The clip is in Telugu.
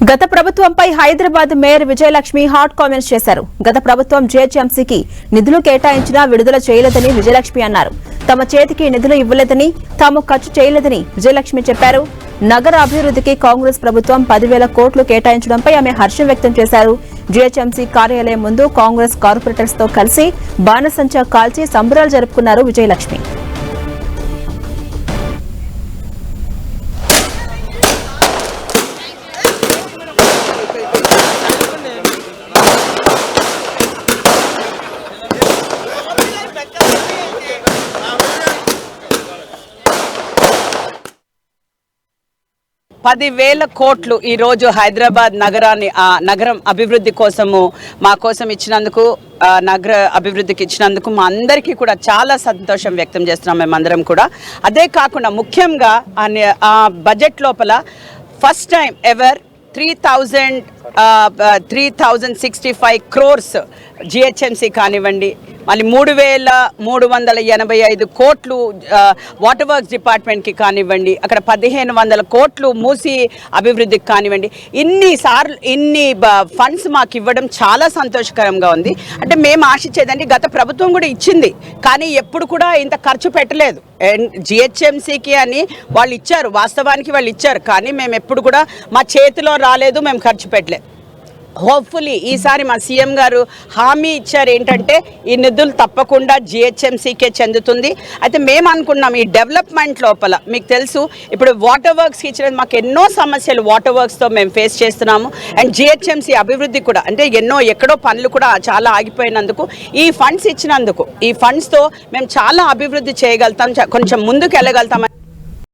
గత ప్రభుత్వంపై Hyderabad mayor Vijayalakshmi hot comments చేశారు. గత ప్రభుత్వం జీహెచ్ఎంసీకి నిధులు కేటాయించినా విడుదల చేయలేదని విజయలక్ష్మి అన్నారు. తమ చేతికి నిధులు ఇవ్వలేదని, తాము ఖర్చు చేయలేదని విజయలక్ష్మి చెప్పారు. నగర అభివృద్ధికి కాంగ్రెస్ ప్రభుత్వం 10,000 కోట్లు కేటాయించడంపై ఆమె హర్షం వ్యక్తం చేశారు. జీహెచ్ఎంసీ కార్యాలయం ముందు కాంగ్రెస్ కార్పొరేటర్స్ తో కలిసి బాణసంచా కాల్చి సంబరాలు జరుపుకున్నారు విజయలక్ష్మి. $10,000 కోట్లు ఈ రోజు హైదరాబాద్ నగరం అభివృద్ధి కోసము మా కోసం ఇచ్చినందుకు, నగర అభివృద్ధికి ఇచ్చినందుకు మా అందరికీ కూడా చాలా సంతోషం వ్యక్తం చేస్తున్నాం మేమందరం కూడా. అదే కాకుండా ముఖ్యంగా ఆ బడ్జెట్ లోపల first time ever 3,065 crores GHMC కానివ్వండి, మళ్ళీ 3,385 కోట్లు వాటర్ వర్క్స్ డిపార్ట్మెంట్కి కానివ్వండి, అక్కడ 1,500 కోట్లు మూసి అభివృద్ధికి కానివ్వండి, ఇన్ని ఫండ్స్ మాకు ఇవ్వడం చాలా సంతోషకరంగా ఉంది. అంటే మేము ఆశించేదండి, గత ప్రభుత్వం కూడా ఇచ్చింది కానీ ఎప్పుడు కూడా ఇంత ఖర్చు పెట్టలేదు. జిహెచ్ఎంసీకి అని వాళ్ళు ఇచ్చారు, వాస్తవానికి వాళ్ళు ఇచ్చారు, కానీ మేము ఎప్పుడు కూడా మా చేతిలో రాలేదు, మేము ఖర్చు పెట్టలేదు. హోప్ఫుల్లీ ఈసారి మా సీఎం గారు హామీ ఇచ్చారు ఏంటంటే ఈ నిధులు తప్పకుండా జిహెచ్ఎంసీకే చెందుతుంది. అయితే మేము అనుకున్నాం ఈ డెవలప్మెంట్ లోపల మీకు తెలుసు ఇప్పుడు వాటర్ వర్క్స్కి ఇచ్చిన మాకు ఎన్నో సమస్యలు వాటర్ వర్క్స్తో మేము ఫేస్ చేస్తున్నాము. అండ్ జిహెచ్ఎంసీ అభివృద్ధి కూడా అంటే ఎక్కడో పనులు కూడా చాలా ఆగిపోయినందుకు ఈ ఫండ్స్ ఇచ్చినందుకు, ఈ ఫండ్స్తో మేము చాలా అభివృద్ధి చేయగలుగుతాం, కొంచెం ముందుకు వెళ్ళగలుగుతాం.